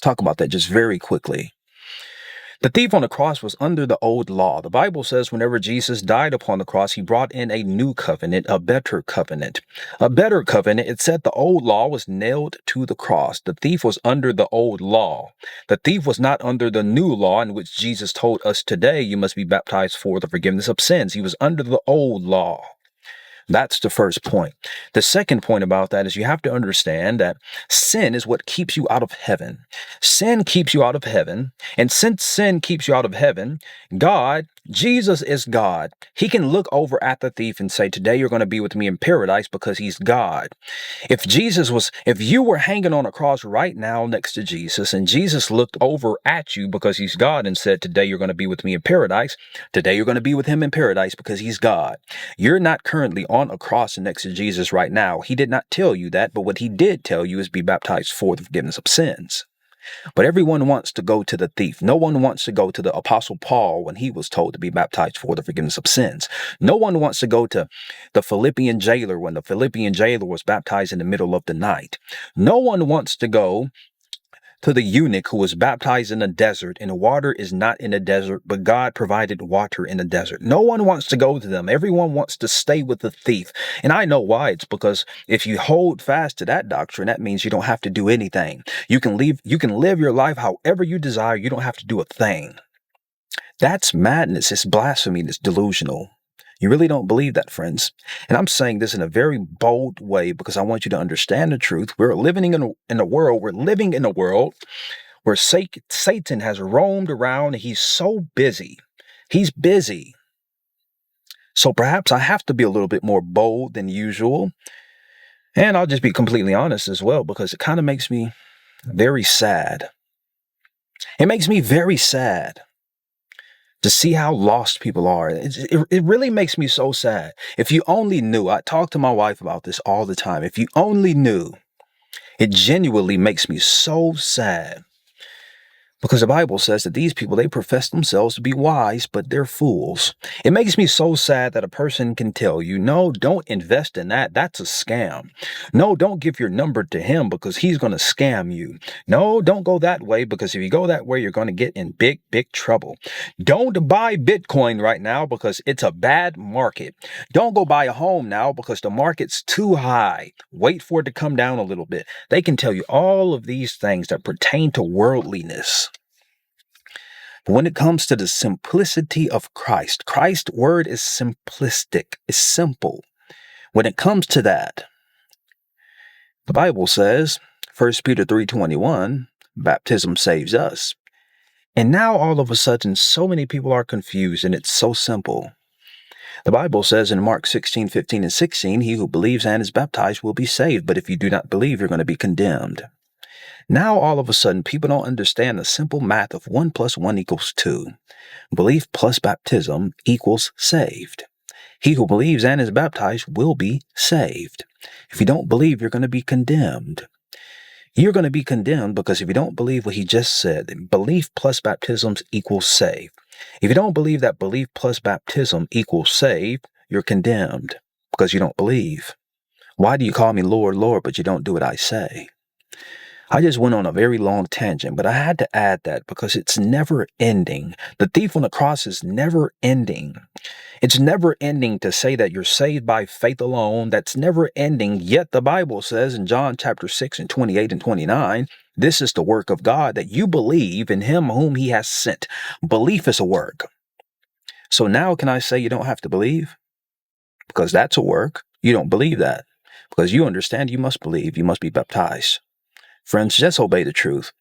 talk about that just very quickly. The thief on the cross was under the old law. The Bible says whenever Jesus died upon the cross, he brought in a new covenant, a better covenant. A better covenant, it said the old law was nailed to the cross. The thief was under the old law. The thief was not under the new law in which Jesus told us today you must be baptized for the forgiveness of sins. He was under the old law. That's the first point. The second point about that is you have to understand that sin is what keeps you out of heaven. Sin keeps you out of heaven. And since sin keeps you out of heaven, Jesus is God. He can look over at the thief and say, today you're going to be with me in paradise because he's God. If you were hanging on a cross right now next to Jesus and Jesus looked over at you because he's God and said, today you're going to be with me in paradise. Today you're going to be with him in paradise because he's God. You're not currently on a cross next to Jesus right now. He did not tell you that, but what he did tell you is be baptized for the forgiveness of sins. But everyone wants to go to the thief. No one wants to go to the Apostle Paul when he was told to be baptized for the forgiveness of sins. No one wants to go to the Philippian jailer when the Philippian jailer was baptized in the middle of the night. No one wants to go to the eunuch who was baptized in the desert, and the water is not in the desert, but God provided water in the desert. No one wants to go to them. Everyone wants to stay with the thief. And I know why. It's because if you hold fast to that doctrine, that means you don't have to do anything. You can live your life however you desire. You don't have to do a thing. That's madness. It's blasphemy. It's delusional. You really don't believe that, friends. And I'm saying this in a very bold way because I want you to understand the truth. We're living in a world where Satan has roamed around and he's so busy. He's busy. So perhaps I have to be a little bit more bold than usual. And I'll just be completely honest as well, because it kind of makes me very sad. It makes me very sad to see how lost people are. It really makes me so sad. If you only knew, I talk to my wife about this all the time. If you only knew, it genuinely makes me so sad. Because the Bible says that these people, they profess themselves to be wise, but they're fools. It makes me so sad that a person can tell you, no, don't invest in that. That's a scam. No, don't give your number to him because he's going to scam you. No, don't go that way because if you go that way, you're going to get in big, big trouble. Don't buy Bitcoin right now because it's a bad market. Don't go buy a home now because the market's too high. Wait for it to come down a little bit. They can tell you all of these things that pertain to worldliness. But when it comes to the simplicity of Christ's word is simplistic, it's simple. When it comes to that, the Bible says, 1 Peter 3:21, baptism saves us. And now all of a sudden, so many people are confused and it's so simple. The Bible says in Mark 16:15 and 16, he who believes and is baptized will be saved. But if you do not believe, you're going to be condemned. Now, all of a sudden, people don't understand the simple math of 1 + 1 = 2. Belief plus baptism equals saved. He who believes and is baptized will be saved. If you don't believe, you're going to be condemned. You're going to be condemned because if you don't believe what he just said, belief plus baptisms equals saved. If you don't believe that belief plus baptism equals saved, you're condemned because you don't believe. Why do you call me Lord, Lord, but you don't do what I say? I just went on a very long tangent, but I had to add that because it's never ending. The thief on the cross is never ending. It's never ending to say that you're saved by faith alone. That's never ending. Yet the Bible says in John chapter 6 and 28 and 29, this is the work of God, that you believe in him whom he has sent. Belief is a work. So now can I say you don't have to believe? Because that's a work. You don't believe that. Because you understand you must believe. You must be baptized. Friends, just obey the truth.